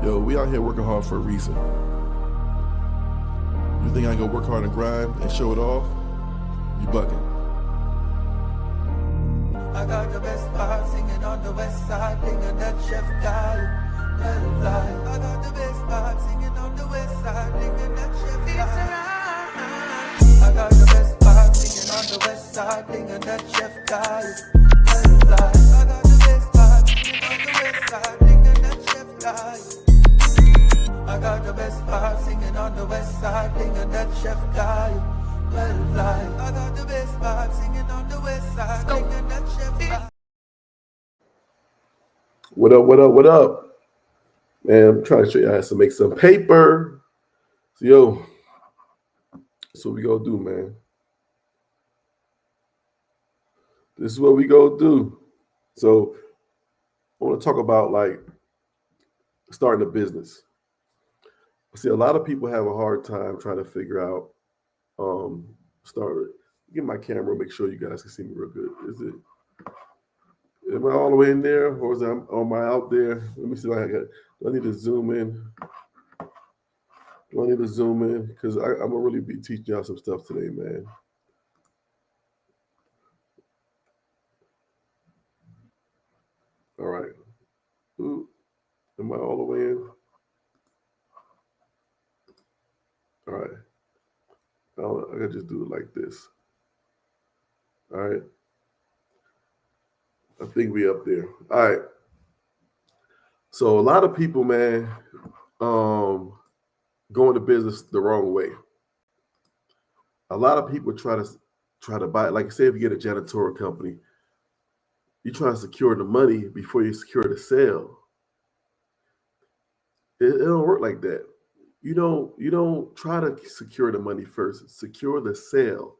Yo, we out here working hard for a reason. You think I ain't gonna work hard and grind and show it off? You bugging. I got the best part singing on the west side, thinking that Geoff guy. I got the best part singing on the west side, thinking that Geoff guy. I got the best part singing on the west side, thinking that Geoff guy. I got the best part singing on the west side, thinking that Geoff guy. I got the best part singing on the west side, thinking that Geoff guy. I got the best part singing on the west side, thinking that Geoff guy. What up, what up, what up? Man, I'm trying to show you how to make some paper. So, yo, that's what we gonna do, man. This is what we gonna do. So, I want to talk about like starting a business. See, a lot of people have a hard time trying to figure out start. Get my camera, make sure you guys can see me real good. Am I all the way in there, or is am I out there? Let me see if I got. Do I need to zoom in? Do I need to zoom in? Because I'm gonna really be teaching y'all some stuff today, man. All right. Ooh, am I all the way in? All right. I gotta just do it like this. All right. I think we up there. All right. So a lot of people, man, go into business the wrong way. A lot of people try to buy, like say if you get a janitorial company, you try to secure the money before you secure the sale. It don't work like that. You don't try to secure the money first. Secure the sale,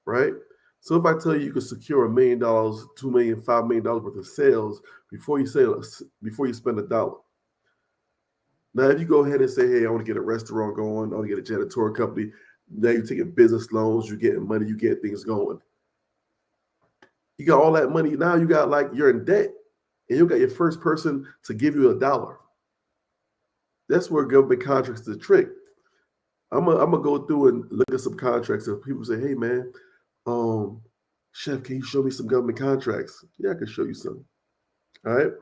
right? So if I tell you can secure $1 million, $2 million, $5 million worth of sales before you spend $1. Now, if you go ahead and say, hey, I want to get a restaurant going, I want to get a janitorial company, now you're taking business loans, you're getting money, you get things going. You got all that money. Now you got you're in debt and you got your first person to give you $1. That's where government contracts is the trick. I'm gonna go through and look at some contracts. And people say, "Hey, man, Chef, can you show me some government contracts?" Yeah, I can show you some. All right,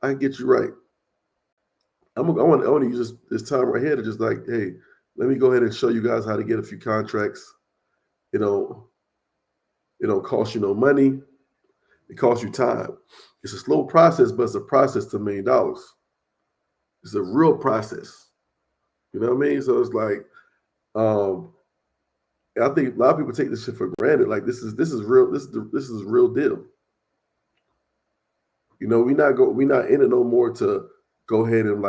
I can get you right. I want to use this time right here to just hey, let me go ahead and show you guys how to get a few contracts. It don't cost you no money. It costs you time. It's a slow process, but it's a process to $1 million. It's a real process. You know what I mean? So it's I think a lot of people take this shit for granted. Like this is real. This is real deal. You know, we're not in it no more to go ahead and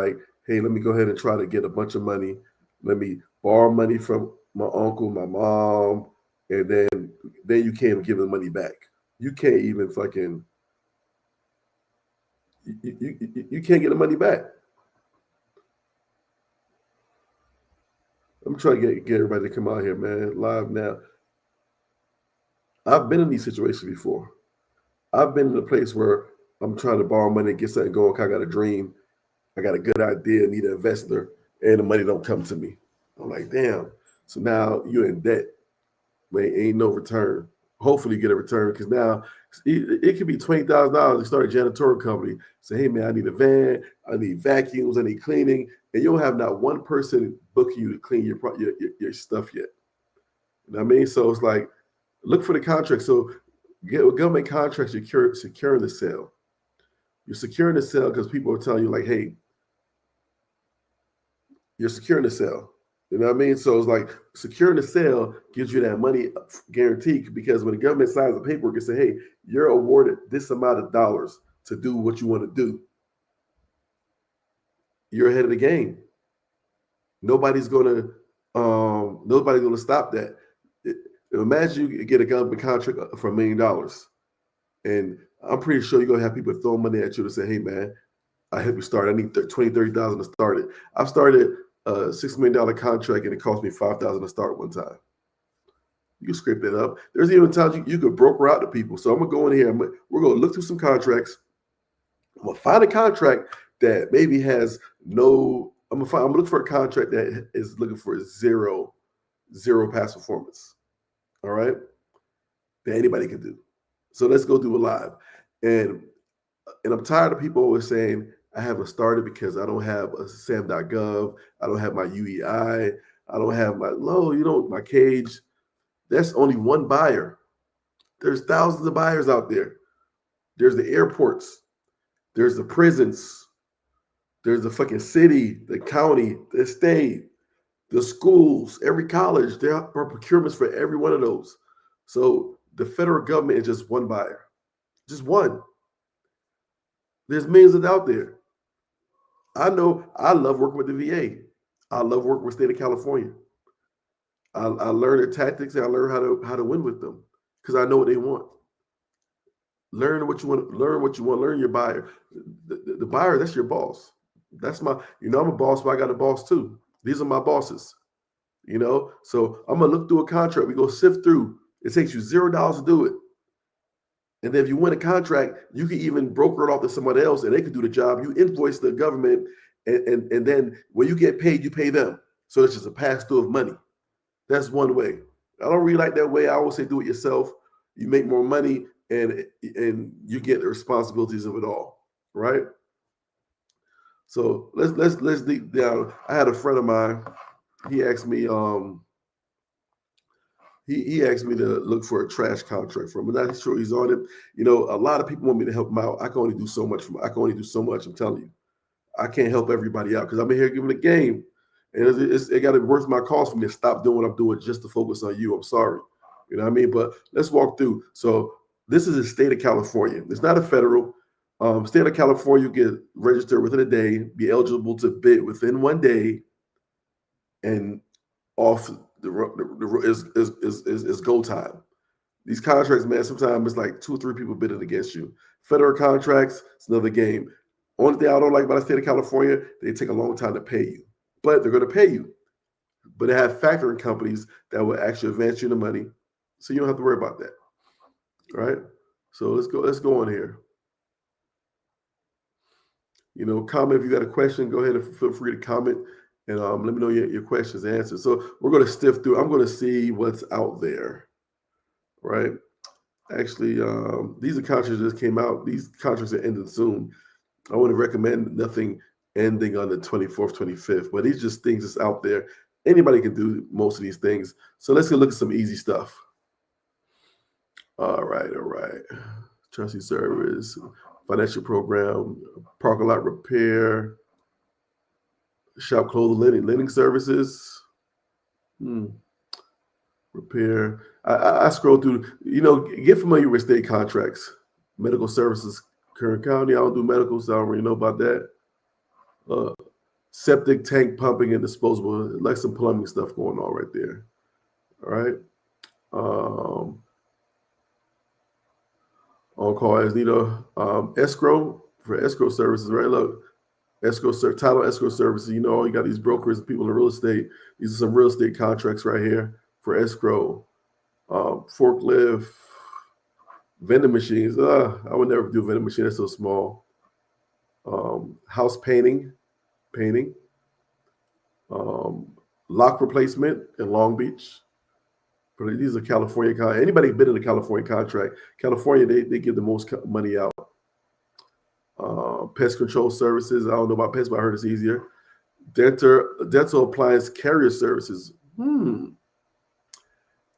hey, let me go ahead and try to get a bunch of money. Let me borrow money from my uncle, my mom, and then you can't even give the money back. You can't even fucking you can't get the money back. I'm trying to get everybody to come out here, man, live now. I've been in these situations before. I've been in a place where I'm trying to borrow money, get something going. I got a dream. I got a good idea, need an investor, and the money don't come to me. I'm like, damn. So now you're in debt. Man, ain't no return. Hopefully you get a return because now it could be $20,000 to start a janitorial company. Say, hey, man, I need a van. I need vacuums. I need cleaning. And you don't have not one person booking you to clean your stuff yet. You know what I mean? So it's look for the contract. So get a government contract securing the sale. You're securing the sale because people are telling you hey, you're securing the sale. You know what I mean? So it's securing the sale gives you that money guaranteed because when the government signs the paperwork, it says, hey, you're awarded this amount of dollars to do what you want to do. You're ahead of the game. Nobody's gonna stop that. Imagine you get a government contract for $1 million, and I'm pretty sure you're gonna have people throw money at you to say, "Hey, man, I help you start. I need $20,000-$30,000 to start it." I've started a $6 million contract, and it cost me $5,000 to start one time. You can scrape that up. There's even times you could broker out to people. So I'm gonna go in here. We're gonna look through some contracts. I'm gonna find a contract that maybe has no. I'm looking for a contract that is looking for zero past performance. All right, that anybody can do. So let's go do it live. And I'm tired of people always saying I haven't started because I don't have a sam.gov, I don't have my UEI, I don't have my cage. That's only one buyer. There's thousands of buyers out there. There's the airports, there's the prisons, there's the fucking city, the county, the state, the schools, every college. There are procurements for every one of those. So the federal government is just one buyer, just one. There's millions of out there. I know I love working with the VA. I love working with the state of California. I learn their tactics and I learn how to win with them because I know what they want. Learn what you want. Learn what you want. Learn your buyer. The buyer, that's your boss. That's my. I'm a boss, but I got a boss too. These are my bosses. So I'm gonna look through a contract. We go sift through. It takes you $0 to do it. And then if you win a contract, you can even broker it off to somebody else and they can do the job. You invoice the government and then when you get paid, you pay them. So it's just a pass through of money. That's one way. I don't really like that way. I always say do it yourself. You make more money and you get the responsibilities of it all, right? So let's deep down. I had a friend of mine. He asked me he asked me to look for a trash contract for him. I'm not sure he's on it. A lot of people want me to help him out. I can only do so much I can only do so much. I'm telling you, I can't help everybody out because I'm in here giving a game, and it got to be worth my cost for me to stop doing what I'm doing just to focus on you. I'm sorry, you know what I mean. But let's walk through. So this is the state of California. It's not a federal. State of California, you get registered within a day, be eligible to bid within 1 day, and off is go time. These contracts, man, sometimes it's like 2 or 3 people bidding against you. Federal contracts, it's another game. Only thing I don't like about the state of California, they take a long time to pay you, but they're going to pay you. But they have factoring companies that will actually advance you the money, so you don't have to worry about that. All right. So let's go on here. Comment if you got a question. Go ahead and feel free to comment. And let me know your questions and answers. So we're going to sift through. I'm going to see what's out there, right? Actually, these are contracts that just came out. These contracts are ending soon. I wouldn't recommend nothing ending on the 24th, 25th, but these just things that's out there. Anybody can do most of these things. So let's go look at some easy stuff. All right. Trustee service, financial program, parking lot repair, shop clothing, lending services, repair. I scroll through, get familiar with state contracts, medical services, Kern County. I don't do medical, so I don't really know about that. Septic tank pumping and disposable, like some plumbing stuff going on right there. All right. On call as needed. Escrow for escrow services, right? Look. Title escrow services. You got these brokers, people in real estate. These are some real estate contracts right here for escrow. Forklift, vending machines. I would never do a vending machine. That's so small. House painting. Lock replacement in Long Beach. These are California. Anybody been in a California contract? California, they give the most money out. Pest control services. I don't know about pets, but I heard it's easier. Dental appliance carrier services.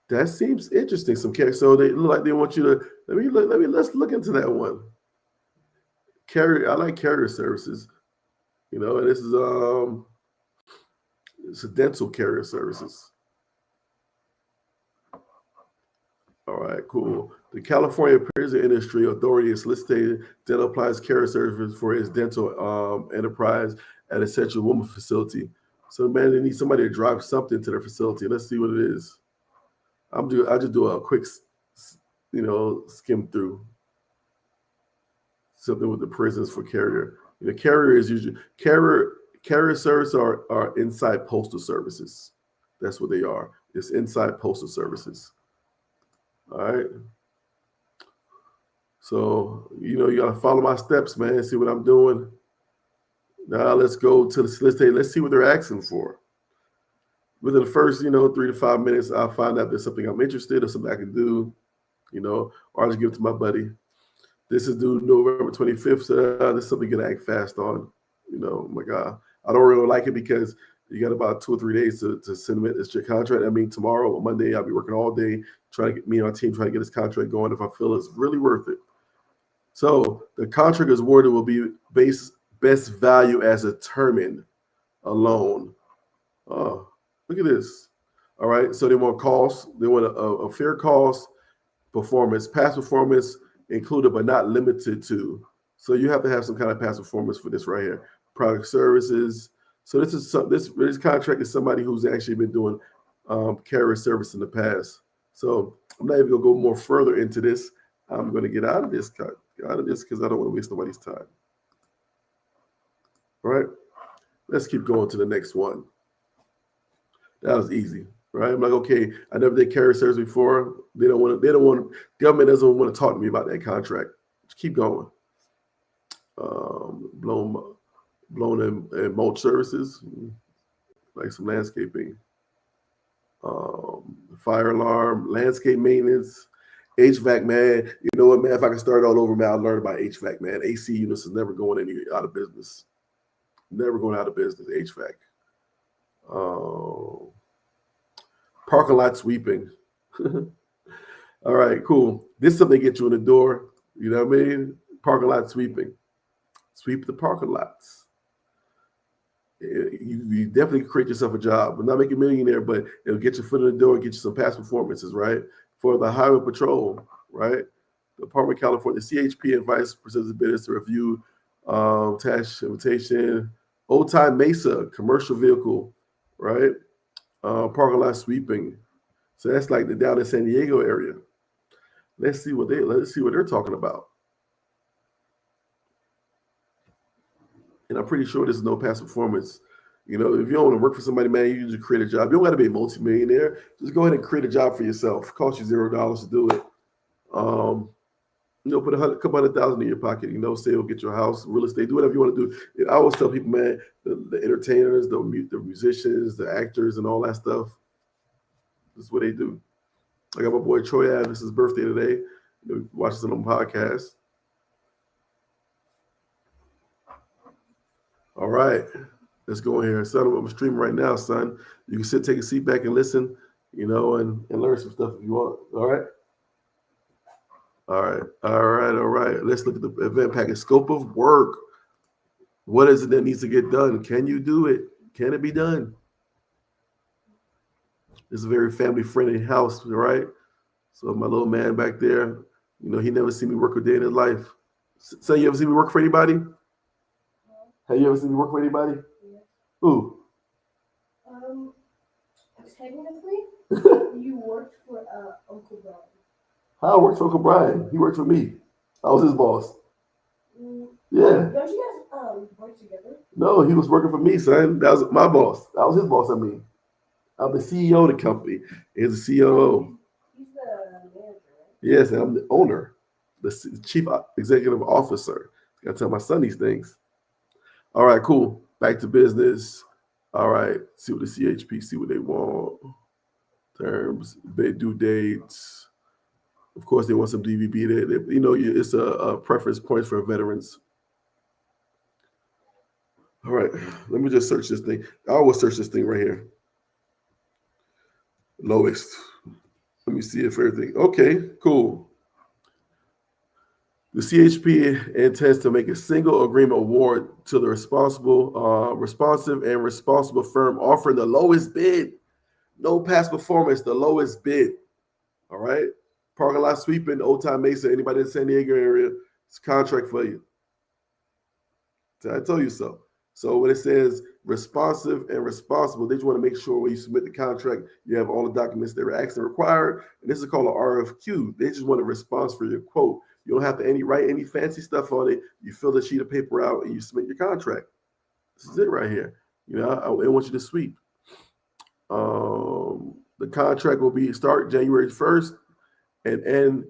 That seems interesting. So they look like they want you to. Let's look into that one. I like carrier services. And this is it's a dental carrier services. All right, cool. The California Prison Industry Authority is soliciting dental appliance carrier services for its dental enterprise at a Central Woman facility. So, man, they need somebody to drive something to their facility. Let's see what it is. I just do a quick, skim through. Something with the prisons for carrier. Carrier is usually carrier service are inside postal services. That's what they are. It's inside postal services. All right. So, you got to follow my steps, man. See what I'm doing. Now let's go to the solicitor. Let's see what they're asking for. Within the first, 3 to 5 minutes, I'll find out if there's something I'm interested or something I can do, or I'll just give it to my buddy. This is due November 25th, so this is something you can act fast on. Oh my God. I don't really like it because you got about 2 or 3 days to submit this your contract. I mean, tomorrow, Monday, I'll be working all day trying to get me and my team trying to get this contract going if I feel it's really worth it. So the contract is awarded will be best value as determined alone. Oh, look at this. All right. So they want cost. They want a fair cost, performance, past performance included but not limited to. So you have to have some kind of past performance for this right here. Product services. So this contract is somebody who's actually been doing carrier service in the past. So I'm not even gonna go more further into this. I'm gonna get out of this because I don't want to waste nobody's time. All right. Let's keep going to the next one. That was easy, right? I'm like, okay, I never did carrier service before. Government doesn't want to talk to me about that contract. Just keep going. Blown and mulch services, like some landscaping. Fire alarm, landscape maintenance, HVAC, man. You know what, man? If I can start all over, man, I'll learn about HVAC, man. AC units is never going out of business. Never going out of business, HVAC. Parking lot sweeping. All right, cool. This is something to get you in the door. You know what I mean? Parking lot sweeping. Sweep the parking lots. You definitely create yourself a job. We're not making a millionaire, but it'll get your foot in the door and get you some past performances, right? For the highway patrol, right? The Department of California, the CHP invites presents bidders to review tax invitation. Old Time Mesa, commercial vehicle, right? Parking lot sweeping. So that's like the down in San Diego area. Let's see what they're talking about. And I'm pretty sure there's no past performance. If you don't want to work for somebody, man, you just create a job. You don't got to be a multimillionaire. Just go ahead and create a job for yourself. It costs you $0 to do it. Put a couple $100,000 in your pocket. Save, get your house, real estate, do whatever you want to do. I always tell people, man, the entertainers, the musicians, the actors, and all that stuff. This is what they do. I got my boy Troy Ave. It's his birthday today. Watch this on the podcast. All right, let's go in here. Son, I'm streaming right now, son. You can take a seat back and listen, and learn some stuff if you want. All right. All right. Let's look at the event package. Scope of work. What is it that needs to get done? Can you do it? Can it be done? It's a very family-friendly house, right? So my little man back there, he never seen me work a day in his life. So you ever seen me work for anybody? Have you ever seen me work for anybody? Yeah. Who? Technically, you worked for Uncle Brian. How I worked for Uncle Brian? He worked for me. I was his boss. Yeah. Don't you guys work together? No, he was working for me, son. That was my boss. I was his boss, I mean. I'm the CEO of the company. He's the COO. He's the manager, right? Yes, and I'm the owner, the chief executive officer. Got to tell my son these things. All right, cool. Back to business. All right, see what the CHP, see what they want. Terms, due dates. Of course, they want some DVB. It's a preference points for veterans. All right, let me just search this thing. I always search this thing right here. Lowest. Let me see if everything. Okay, cool. The CHP intends to make a single agreement award to the responsive and responsible firm offering the lowest bid. No past performance, the lowest bid. All right. Parking lot sweeping, Old Time Mesa, anybody in the San Diego area, it's a contract for you. I told you so. So when it says responsive and responsible, they just want to make sure when you submit the contract, you have all the documents that were actually required. And this is called an RFQ. They just want a response for your quote. You don't have to write any fancy stuff on it. You fill the sheet of paper out and you submit your contract. This is it right here. I want you to sweep. The contract will start January 1st and end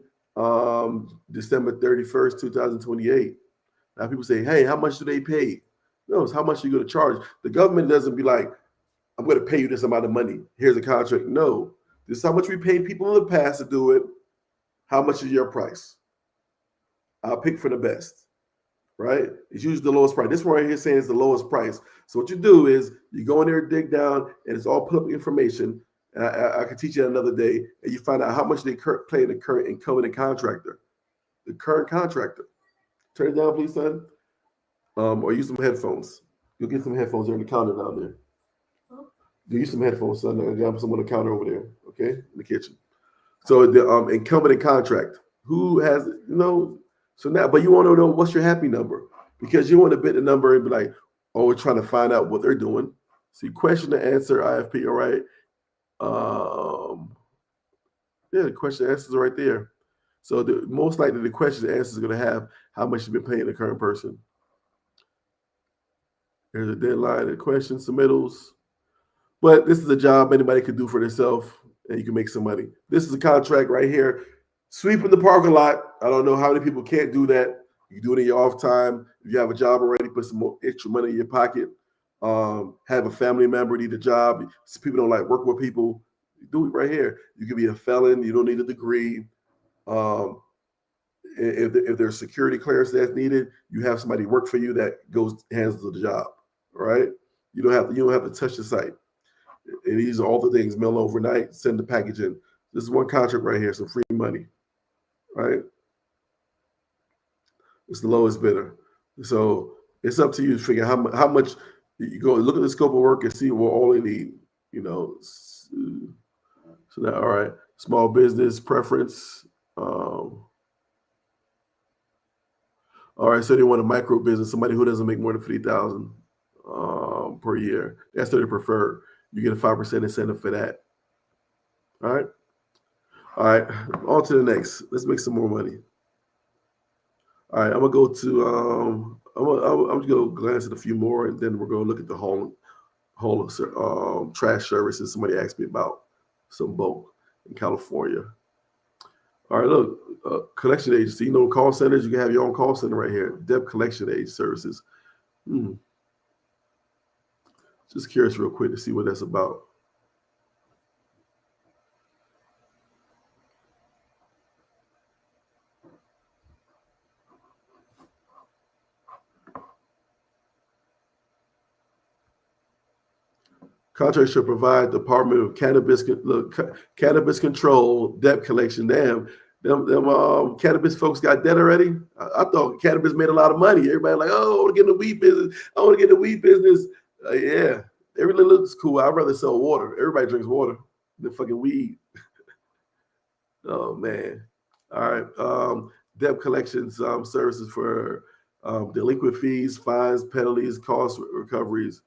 December 31st, 2028. Now people say, hey, how much do they pay? No, it's how much you're going to charge. The government doesn't be like, I'm going to pay you this amount of money. Here's a contract. No, this is how much we paid people in the past to do it. How much is your price? I'll pick for the best, right? It's usually the lowest price. This one right here saying it's the lowest price. So what you do is you go in there, dig down, and it's all public information. I can teach you another day, and you find out how much they pay the current incumbent contractor. The current contractor. Turn it down, please, son. Or use some headphones. You'll get some headphones there on the counter down there. Do use some headphones, son. I got some on the counter over there, okay, in the kitchen. So the incumbent contract, who has so now, but you want to know what's your happy number because you want to bid the number and be like, oh, we're trying to find out what they're doing. So you question the answer, IFP, all right. Yeah, the question answers are right there. So most likely the question answer is going to have how much you've been paying the current person. There's a deadline, the question submittals. But this is a job anybody could do for themselves, and you can make some money. This is a contract right here. Sweeping the parking lot. I don't know how many people can't do that. You do it in your off time. If you have a job already, put some more extra money in your pocket. Have a family member need a job. Some people don't like work with people. Do it right here. You can be a felon. You don't need a degree. If there's security clearance that's needed, you have somebody work for you that handles the job. All right. You don't have to touch the site. And these are all the things: mail overnight, send the package in. This is one contract right here, some free money, right? It's the lowest bidder. So it's up to you to figure how much you go look at the scope of work and see what all they need. So now, all right, small business preference. All right, so they want a micro business, somebody who doesn't make more than 50,000 per year. That's what they prefer. You get a 5% incentive for that. All right. All right. On to the next. Let's make some more money. All right. I'm gonna go to. I'm just gonna glance at a few more, and then we're gonna look at the whole of trash services. Somebody asked me about some bulk in California. All right. Look, collection agency. Call centers. You can have your own call center right here. Debt collection agency services. Just curious real quick to see what that's about. Contract should provide the Department of Cannabis Control debt collection. Damn, them cannabis folks got debt already. I thought cannabis made a lot of money. Everybody like, oh, I want to get in the weed business. I want to get in the weed business. Yeah, everything looks cool. I'd rather sell water. Everybody drinks water than fucking weed. Oh man. All right. Debt collections services for delinquent fees, fines, penalties, cost recoveries.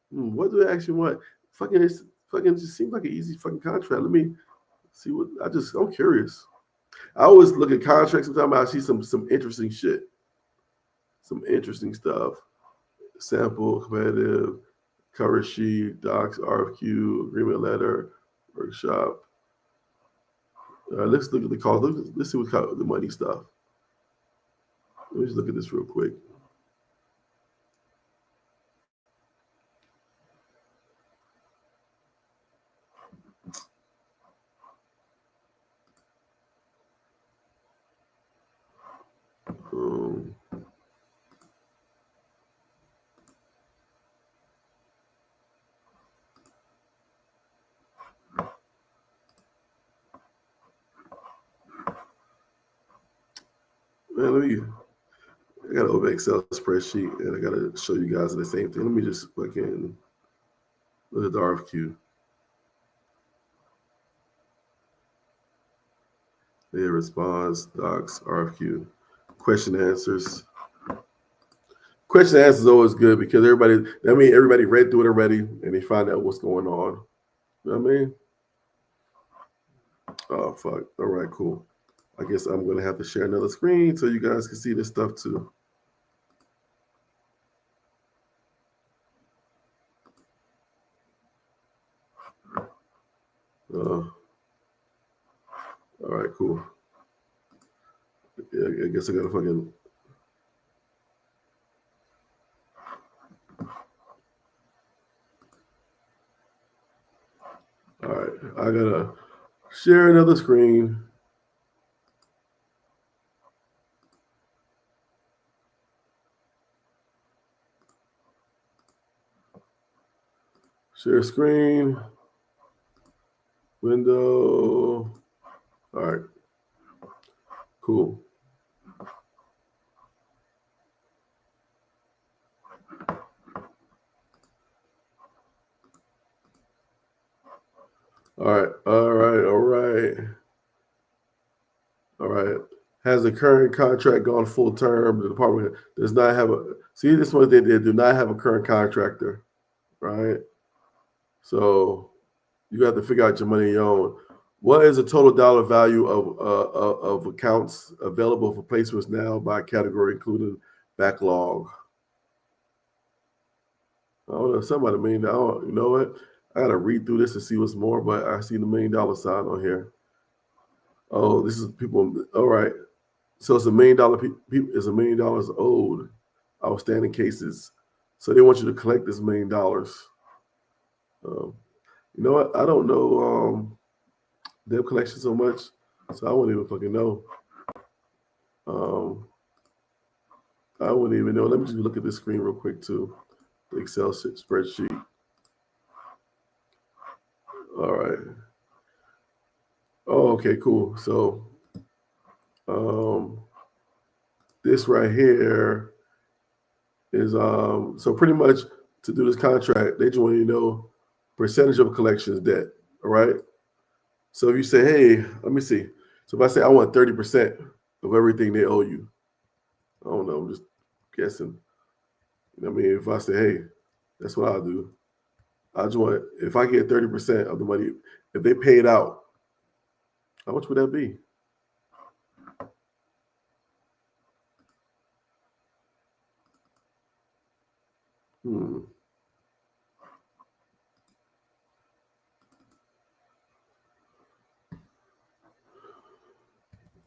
What do they actually want? Fucking just seems like an easy fucking contract. Let me see what I'm curious. I always look at contracts sometimes I see some interesting shit. Some interesting stuff. Sample, competitive, cover sheet, docs, RFQ, agreement letter, workshop. Let's look at the cost. Let's see what the money stuff. Let me just look at this real quick. Man, I got an open Excel spreadsheet and I got to show you guys the same thing. Let me just fucking look at the RFQ. Yeah, response, docs, RFQ, question answers. Question answers is always good because everybody read through it already and they find out what's going on. You know what I mean? Oh, fuck. All right, cool. I guess I'm going to have to share another screen so you guys can see this stuff too. All right, cool. Yeah, I guess I got to fucking. right, I gotta share another screen. Share screen. Window. All right. Cool. All right. All right. All right. All right. Has the current contract gone full term? The department does not have a. See, this one they do not have a current contractor, right? So you have to figure out your money on your own. What is the total dollar value of accounts available for placements now by category, including backlog? I don't know. Somebody mean, I don't, you know what? I gotta read through this to see what's more, but I see the $1 million sign on here. Oh, this is people. All right. So it's $1 million. It's $1 million owed, outstanding cases. So they want you to collect this $1 million. You know what? I don't know debt collection so much, so I wouldn't even fucking know. Um, I wouldn't even know. Let me just look at this screen real quick too. The Excel spreadsheet. All right. Oh, okay, cool. So this right here is so pretty much to do this contract, they just want you to know percentage of collections debt. All right. So if you say, hey, let me see. So if I say I want 30% of everything they owe you, I don't know, I'm just guessing. You know what I mean? If I say, hey, that's what I'll do. I just want, if I get 30% of the money, if they pay it out, how much would that be? Hmm.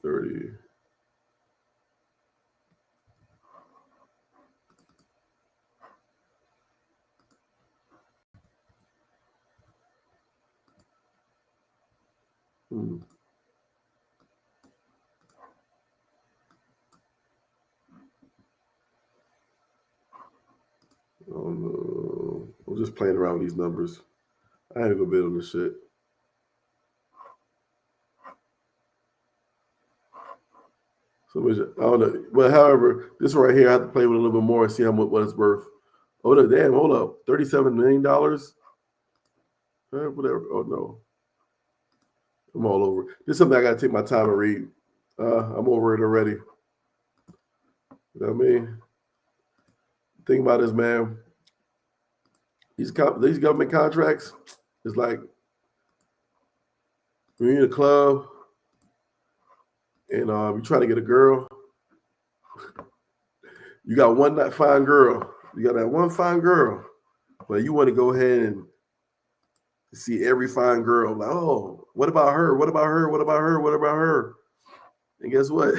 30. Hmm. I don't know. I'm just playing around with these numbers. I had to go bid on this shit. So I don't know. But however, this one right here, I have to play with a little bit more and see how much what it's worth. Hold up, damn, hold up. $37 million? Whatever. Oh no. I'm all over. This is something I gotta take my time and read. I'm over it already. You know what I mean? Think about this, man. These government contracts, it's like when you're in a club and you're trying to get a girl. You got one fine girl. You got that one fine girl, but you want to go ahead and see every fine girl. Like, oh, what about her? What about her? What about her? What about her? And guess what?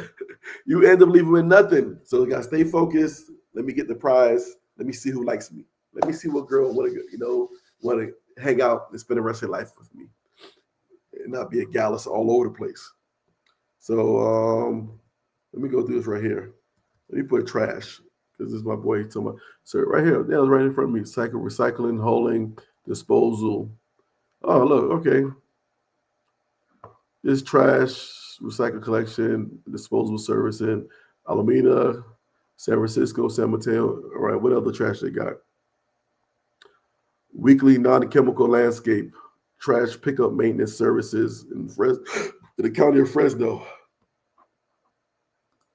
You end up leaving with nothing. So you got to stay focused. Let me get the prize. Let me see who likes me. Let me see what girl want to hang out and spend the rest of their life with me, and not be a gallus all over the place. So let me go do this right here. Let me put trash because this is my boy. So right here, that was right in front of me. Recycling, hauling, disposal. Oh, look, okay. This trash, recycle collection, disposal service in Alameda, San Francisco, San Mateo. All right, what other trash they got? Weekly non-chemical landscape trash pickup maintenance services in the county of Fresno.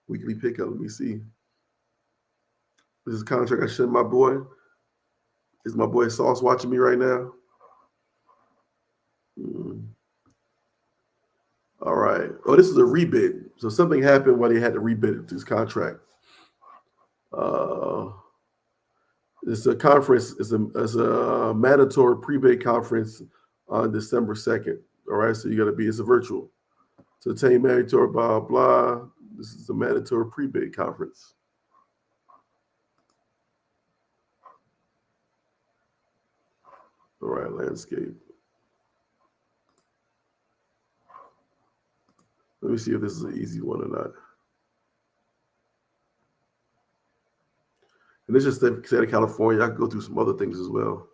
Weekly pickup. Let me see. This is a contract I sent my boy. Is my boy Sauce watching me right now? All right. Oh, this is a rebid. So something happened when they had to rebid this contract. It's a conference. It's a mandatory pre-bid conference on December 2nd. All right. So you got to be. It's a virtual. To attain mandatory blah blah. This is a mandatory pre-bid conference. All right. Landscape. Let me see if this is an easy one or not. And this is the state of California. I can go through some other things as well.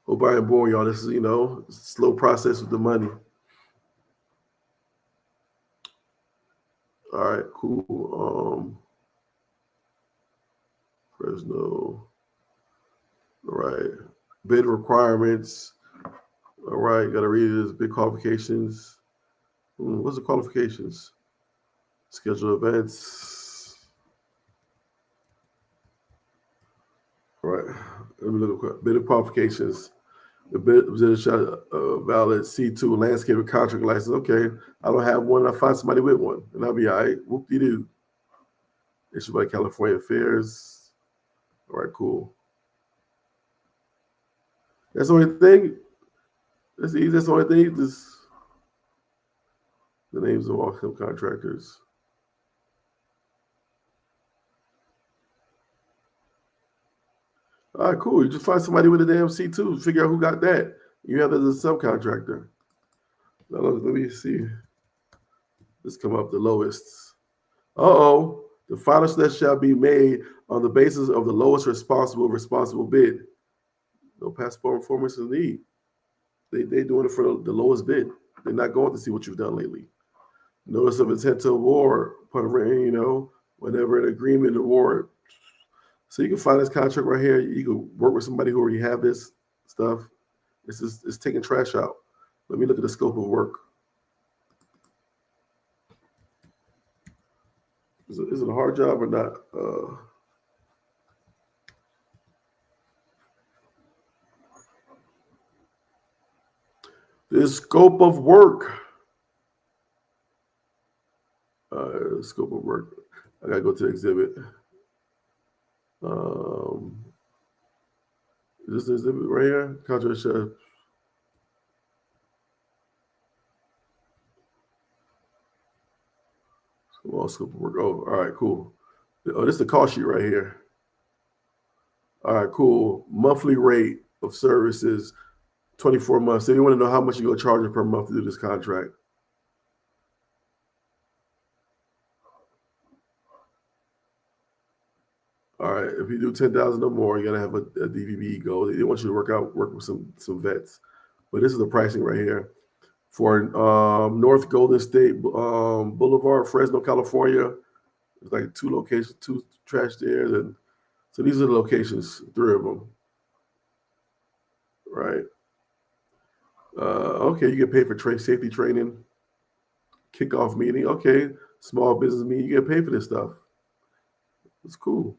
Hope I ain't boring y'all. This is, slow process with the money. All right, cool. Fresno. All right. Bid requirements. All right, got to read this. Bid qualifications. What's the qualifications? Schedule events. All right. Let me look at bid qualifications. The bid position valid C2 landscaping contract license. Okay, I don't have one. I find somebody with one, and I'll be all right. Whoop-de-doo. Issued by California Affairs. All right, cool. That's the only thing. That's easy. That's the only thing. The names of all subcontractors. All right, cool. You just find somebody with a damn C2. Figure out who got that. You have that as a subcontractor. Now, let me see. Let's come up the lowest. Uh-oh. The final select shall be made on the basis of the lowest responsible bid. No passport performance is need. They doing it for the lowest bid. They're not going to see what you've done lately. Notice of intent to award, whenever an agreement award. So you can find this contract right here. You can work with somebody who already have this stuff. It's taking trash out. Let me look at the scope of work. Is it a hard job or not? The scope of work. Scope of work. I gotta go to the exhibit. Is this the exhibit right here? Contract shall. Scope of work. Oh, all right, cool. Oh, this is the cost sheet right here. All right, cool. Monthly rate of services, 24 months. So you want to know how much you're going to charge per month to do this contract. All right, if you do 10,000 or more, you got to have a DVB goal. They want you to work with some vets. But this is the pricing right here. For North Golden State Boulevard, Fresno, California. There's like 2 locations, 2 trash there. And so these are the locations, 3 of them. Right. Okay, you get paid for safety training, kickoff meeting. Okay, small business meeting. You get paid for this stuff. It's cool.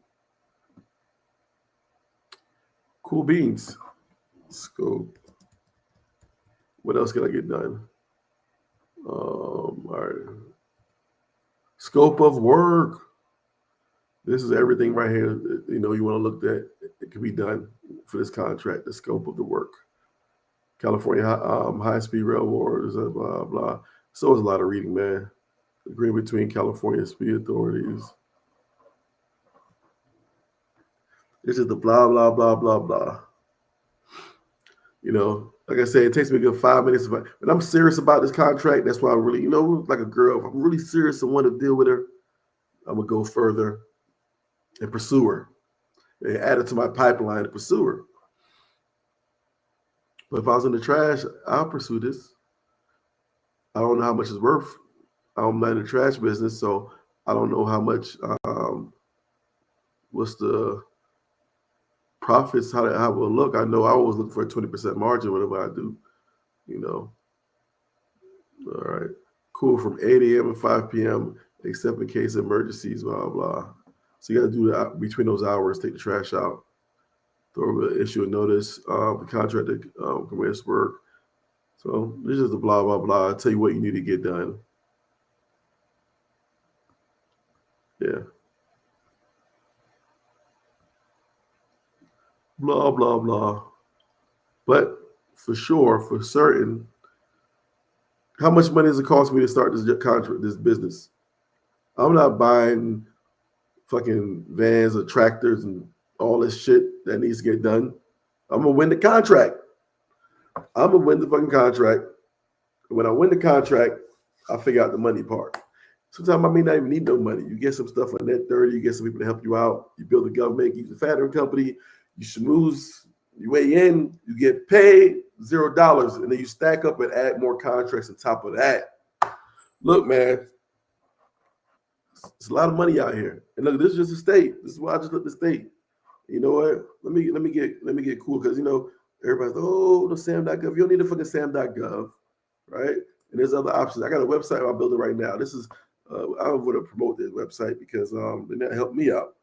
Cool beans. Scope. What else can I get done? All right. Scope of work. This is everything right here. You want to look at. It can be done for this contract. The scope of the work. California high-speed railroads, blah, blah. So it's a lot of reading, man. Agreement between California speed authorities. This is the blah, blah, blah, blah, blah. Like I said, it takes me a good 5 minutes. But I'm serious about this contract. That's why I really, like a girl, if I'm really serious and want to deal with her, I'm going to go further and pursue her. And add it to my pipeline to pursue her. But if I was in the trash, I'll pursue this. I don't know how much it's worth. I'm not in the trash business, so I don't know how much, what's the profits, how it will look. I know I always look for a 20% margin whatever I do, All right. Cool. From 8 a.m. and 5 p.m., except in case of emergencies, blah, blah. So you got to do that between those hours, take the trash out. Issue a notice, the contractor commence work. So this is the blah, blah, blah. I'll tell you what you need to get done. Yeah. Blah, blah, blah. But for sure, for certain, how much money does it cost me to start this contract, this business? I'm not buying fucking vans or tractors and all this shit that needs to get done. I'm gonna win the contract. I'm gonna win the fucking contract. When I win the contract, I figure out the money part. Sometimes I may not even need no money. You get some stuff on net 30, you get some people to help you out. You build a government, you use a factoring company, you schmooze, you weigh in, you get paid $0, and then you stack up and add more contracts on top of that. Look, man, it's a lot of money out here. And look, this is just a state. This is why I just looked at the state. You know what? Let me get cool because everybody's the sam.gov. You don't need a fucking sam.gov, right? And there's other options. I got a website I'm building right now. This is I don't want to promote this website because they not help me out,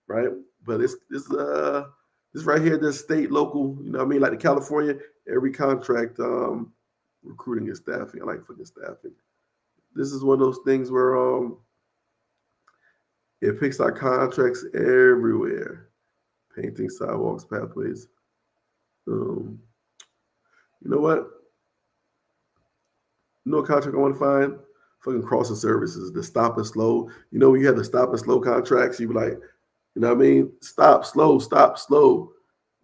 right? But this right here, this state, local, you know what I mean? Like the California, every contract, recruiting and staffing. I like fucking staffing. This is one of those things where it picks out contracts everywhere. Painting, sidewalks, pathways. You know what? You know what contract I want to find? Fucking crossing services, the stop and slow. You know, when you have the stop and slow contracts, you be like, you know what I mean? Stop, slow.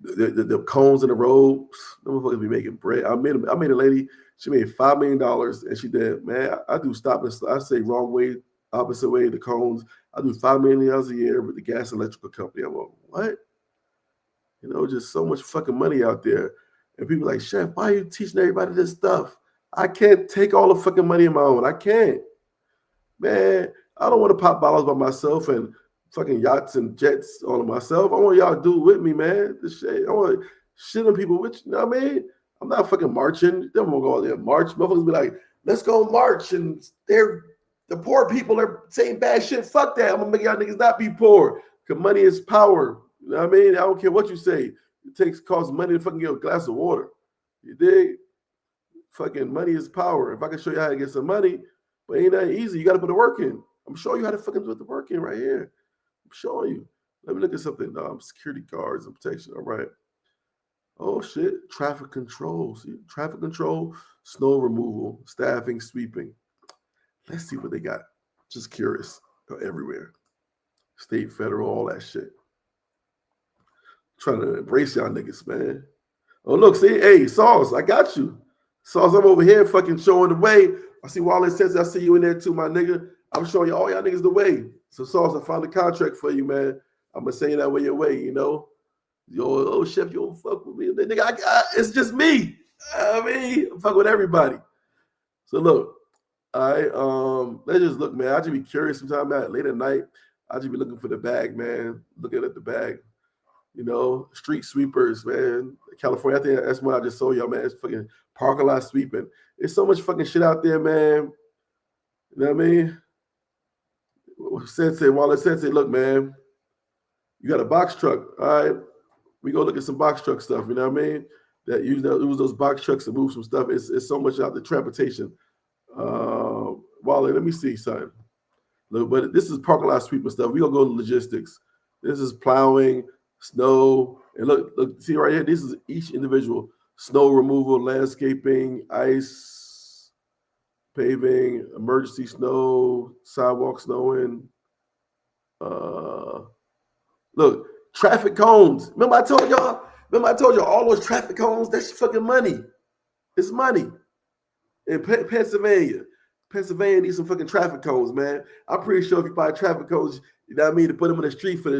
The cones in the road, them motherfuckers be making bread. I made a lady, she made $5 million and she did, man, I do stop and slow. I say wrong way, opposite way, the cones. I do $5 million a year with the gas and electrical company. I'm like, what? You know, just so much fucking money out there. And people like, Chef, why are you teaching everybody this stuff? I can't take all the fucking money on my own. I can't. Man, I don't want to pop bottles by myself and fucking yachts and jets on myself. I want y'all to do it with me, man. This shit. I want to shit on people with you know what I mean? I'm not fucking marching. They won't go out there and march. Motherfuckers be like, let's go march. And the poor people are saying bad shit. Fuck that. I'm gonna make y'all niggas not be poor. Because money is power. You know what I mean? I don't care what you say. It costs money to fucking get a glass of water. You dig? Fucking money is power. If I can show you how to get some money, but ain't that easy. You got to put the work in. I'm showing you how to fucking put the work in right here. I'm showing you. Let me look at something. Security guards and protection. All right. Oh shit. Traffic control. See, traffic control, snow removal, staffing, sweeping. Let's see what they got. Just curious. They're everywhere. State, federal, all that shit. Trying to embrace y'all niggas, man. Oh, look, see, hey, Sauce, I got you. Sauce, I'm over here fucking showing the way. I see Wallace says I see you in there too, my nigga. I'm showing you all y'all niggas the way. So, Sauce, I found a contract for you, man. I'm going to send you that way your way, you know? Yo, Chef, you don't fuck with me. Nigga, it's just me. I mean, I fuck with everybody. So, look, all right, let's just look, man. I just be curious sometimes late at night. I just be looking for the bag, man. Looking at the bag. You know, street sweepers, man. California, I think that's what I just saw y'all, man. It's fucking parking lot sweeping. There's so much fucking shit out there, man. You know what I mean? Wallace Sensei, look, man, you got a box truck. All right. We go look at some box truck stuff, you know what I mean? That use those box trucks to move some stuff. It's so much out the transportation. Wally, let me see, son. Look, but this is parking lot sweeping stuff. We gonna go to logistics. This is plowing, snow, and look, see right here. This is each individual: snow removal, landscaping, ice, paving, emergency snow, sidewalk snowing. Look, traffic cones. Remember I told y'all all those traffic cones. That's fucking money. It's money. In Pennsylvania needs some fucking traffic cones, man. I'm pretty sure if you buy traffic cones, you know what I mean, to put them in the street for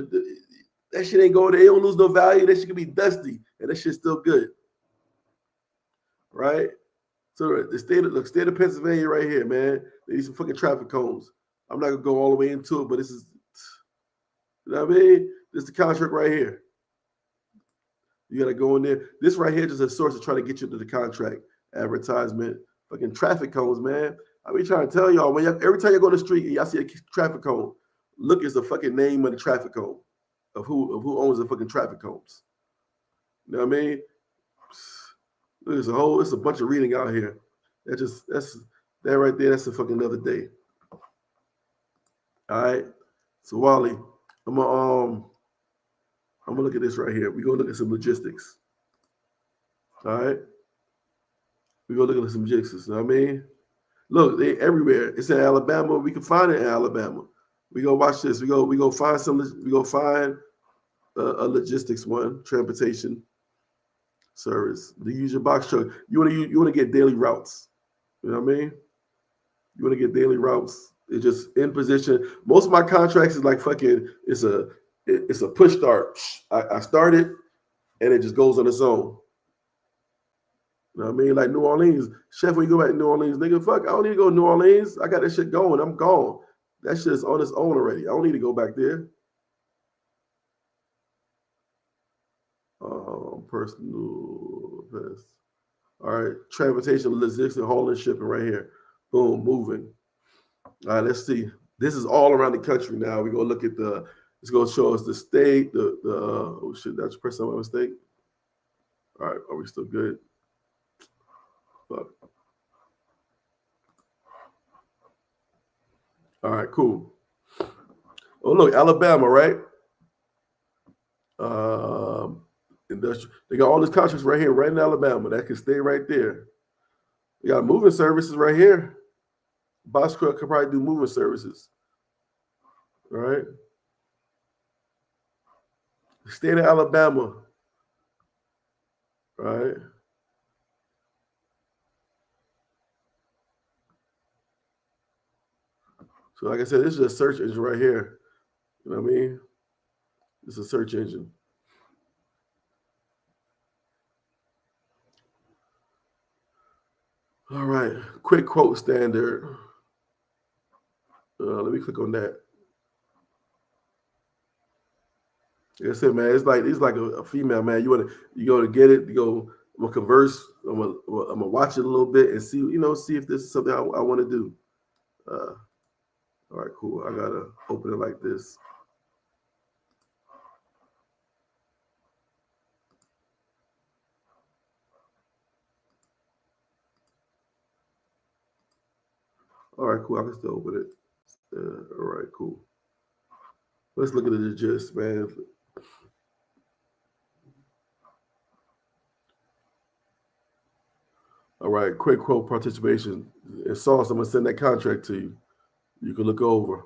that shit ain't going there. They don't lose no value. That shit can be dusty, and that shit's still good, right? So the state of Pennsylvania right here, man. They need some fucking traffic cones. I'm not gonna go all the way into it, but this is, you know what I mean? This is the contract right here. You gotta go in there. This right here is just a source to try to get you to the contract. Advertisement, fucking traffic cones, man. I be trying to tell y'all, every time you go to the street and y'all see a traffic cone, look at the fucking name of the traffic cone, of who owns the fucking traffic cones. You know what I mean? It's a bunch of reading out here. That right there, that's a fucking another day. All right. So Wally, I'm gonna look at this right here. We gonna look at some logistics. All right. We gonna look at some logistics. You know what I mean? Look, they everywhere. It's in Alabama. We can find it in Alabama. We go watch this. We go find some. We go find a logistics one, transportation service. To use your box truck. You want to get daily routes. You know what I mean? You want to get daily routes. It's just in position. Most of my contracts is like fucking. It's a push start. I start it and it just goes on its own. You know what I mean? Like New Orleans, Chef, when you go back to New Orleans, nigga, fuck, I don't need to go to New Orleans. I got that shit going. I'm gone. That shit's on its own already. I don't need to go back there. Personal best. All right, transportation, logistics, hauling, shipping right here. Boom, moving. All right, let's see. This is all around the country now. We go look at it's going to show us the state, oh shit, that's press on my mistake. All right, are we still good? Fuck. All right, cool. Oh, look, Alabama, right? They got all these contracts right here, right in Alabama. That can stay right there. We got moving services right here. Bosco could probably do moving services. All right. State of Alabama. Right. So, like I said, this is a search engine right here. You know what I mean? It's a search engine. All right. Quick quote standard. Let me click on that. Like I said, man, it's like a female, man. You go to get it. I'm gonna converse. I'm gonna watch it a little bit and see if this is something I want to do. All right, cool. I gotta open it like this. All right, cool. I can still open it. All right, cool. Let's look at the gist, man. All right, quick quote participation. And Sauce, I'm gonna send that contract to you. You can look over.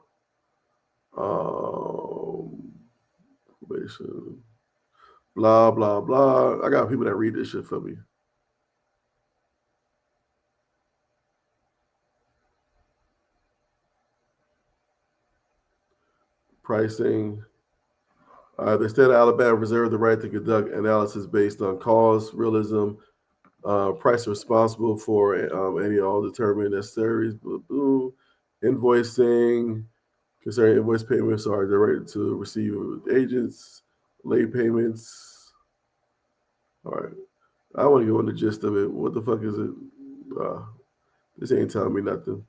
Blah blah blah. I got people that read this shit for me. Pricing. The state of Alabama reserved the right to conduct analysis based on cause, realism, price responsible for any all determined necessaries. Invoicing concerning invoice payments are directed to receive agents, late payments. All right. I want to go in the gist of it. What the fuck is it? This ain't telling me nothing.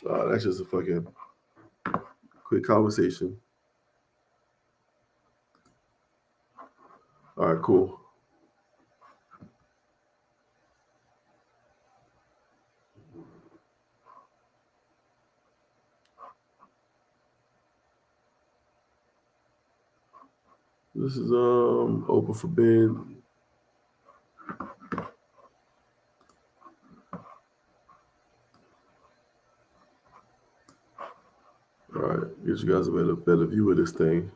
That's just a fucking quick conversation. All right, cool. This is open for bid. All right, gives you guys a better view of this thing.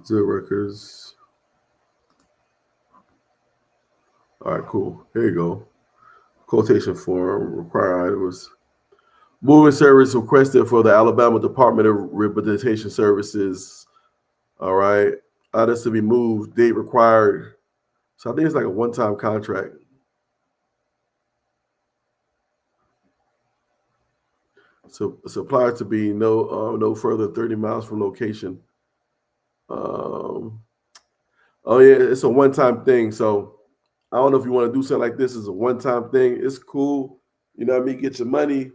Zero records. All right, cool. Here you go. Quotation form, required items. Moving service requested for the Alabama Department of Rehabilitation Services. All right. Items to be moved, date required. So I think it's like a one-time contract. So supplier to be no further than 30 miles from location. Oh yeah, it's a one-time thing. So I don't know if you want to do something like this as a one-time thing. It's cool. You know what I mean? Get your money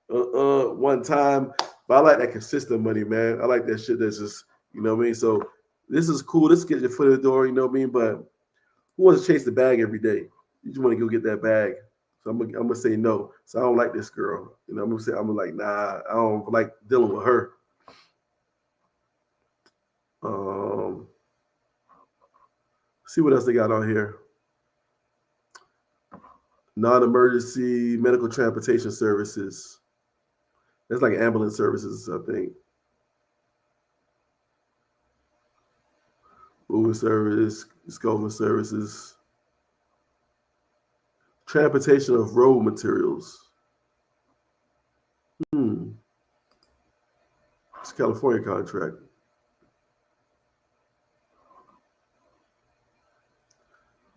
one time. But I like that consistent money, man. I like that shit that's just, you know what I mean? So this is cool. This gets your foot in the door, you know what I mean? But who wants to chase the bag every day? You just want to go get that bag. So I'm gonna say no. So I don't like this girl. You know, I'm like, nah, I don't like dealing with her. See what else they got on here. Non-emergency medical transportation services. That's like ambulance services, I think. Uber service, scope of services, transportation of road materials. It's a California contract.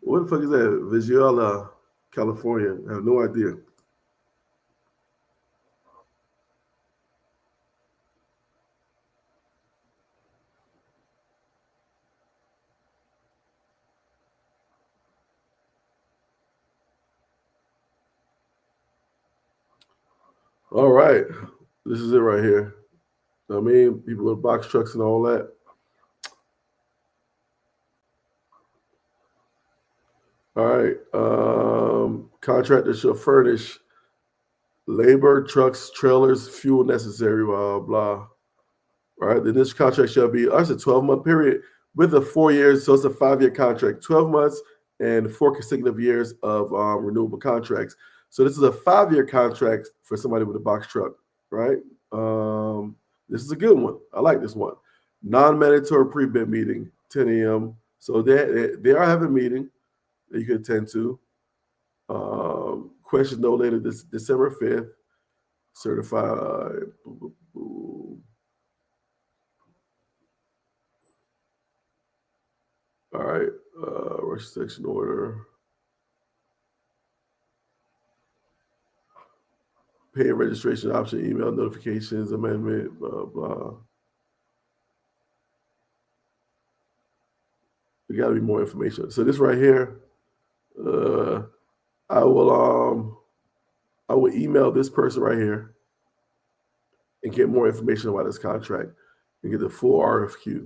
What the fuck is that? Visuala, California. I have no idea. All right. This is it right here. I mean, people with box trucks and all that. All right. Contractors shall furnish labor, trucks, trailers, fuel necessary, blah, blah. All right. Then this contract shall be, that's a 12-month period with a 4 years. So it's a 5-year contract, 12 months and 4 consecutive years of renewable contracts. So this is a 5-year contract for somebody with a box truck, right? This is a good one. I like this one. Non-mandatory pre-bid meeting, 10 a.m. So they are having a meeting that you can attend to. Questions no later this December 5th. Certified. All right. Rush section order. Pay registration option, email notifications, amendment, blah, blah. There got to be more information. So this right here, I will email this person right here and get more information about this contract and get the full RFQ.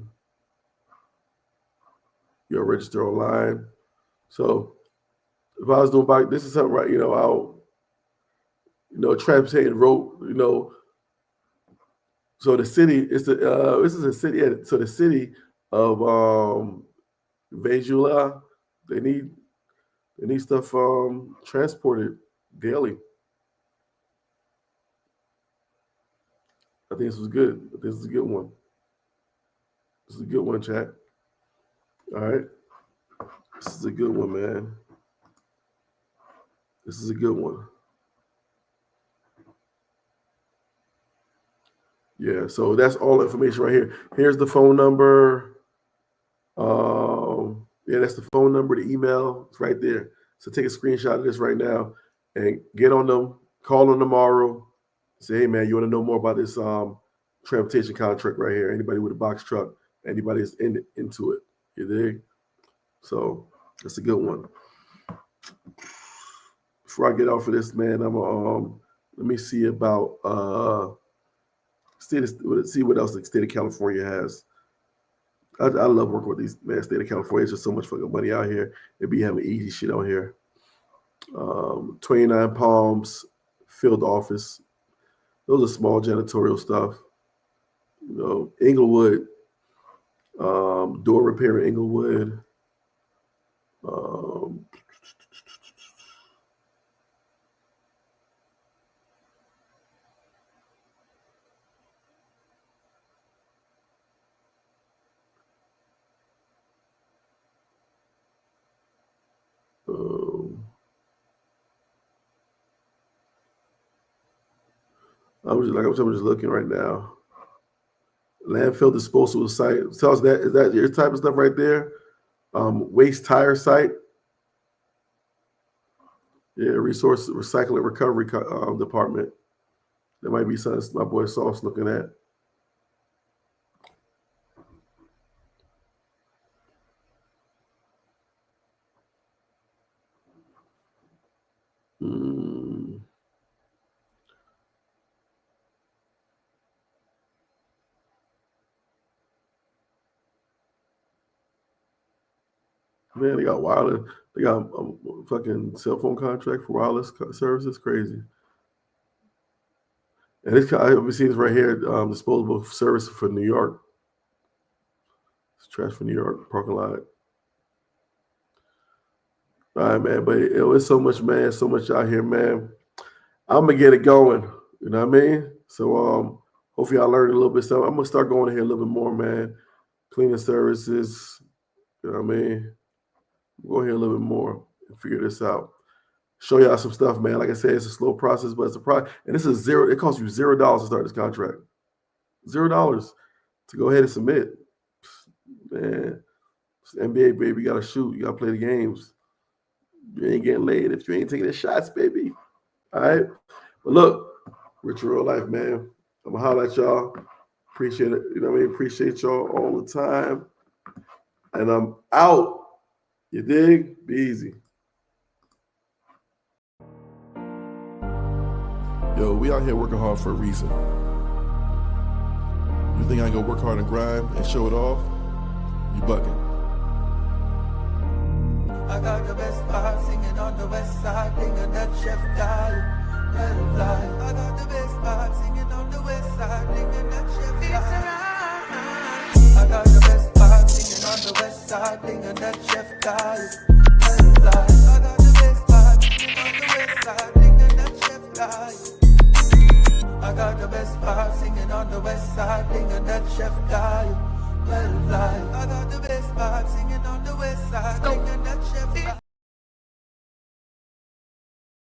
You'll register online. So if I was doing bike, this is something right, transportation road, so the city is this is a city. So the city of Vejula, they need stuff transported daily. I think this was good. This is a good one. This is a good one, chat. All right. This is a good one, man. This is a good one. Yeah, so that's all the information right here. Here's the phone number. That's the phone number, the email. It's right there. So take a screenshot of this right now and get on them. Call them tomorrow. Say, hey, man, you want to know more about this transportation contract right here? Anybody with a box truck, anybody that's into it. You dig? So that's a good one. Before I get off of this, man, I'm let me see about see what else the state of California has. I love working with these, man. State of California, it's just so much fucking money out here. They be having easy shit out here. 29 Palms field office. Those are small janitorial stuff. Inglewood, door repair in Inglewood. I'm just looking right now. Landfill disposal site. Tell us that is that your type of stuff right there? Waste tire site. Yeah, resource recycling recovery department. That might be something my boy Sauce looking at. Man, they got wireless. They got a fucking cell phone contract for wireless services. Crazy. And I've seen this right here. Disposable service for New York. It's trash for New York parking lot. All right, man. But it's so much, man. So much out here, man. I'm gonna get it going. You know what I mean? So hopefully I learned a little bit. So I'm gonna start going here a little bit more, man. Cleaning services. You know what I mean? We'll go here a little bit more and figure this out. Show y'all some stuff, man. Like I said, it's a slow process, but it's a process. And this is zero. It costs you $0 to start this contract. $0 to go ahead and submit. Man, it's NBA, baby. You got to shoot. You got to play the games. You ain't getting laid if you ain't taking the shots, baby. All right? But look, Rich Real Life, man. I'm going to holler at y'all. Appreciate it. You know what I mean? Appreciate y'all all the time. And I'm out. You dig? Be easy. Yo, we out here working hard for a reason. You think I ain't gonna work hard and grind and show it off? You bugging. I got the best vibe singing on the west side, thinking that Geoff guy. Well, fly. I got the best vibe singing on the west side, thinking that Geoff guy. I got the best vibe singing on the west side, thinking that Geoff guy. Well, fly. I got the best vibe singing on the west side, thinking that Geoff guy. I got the best vibe singing on the west side, thinking that Geoff guy. Well, fly. I got the best vibe.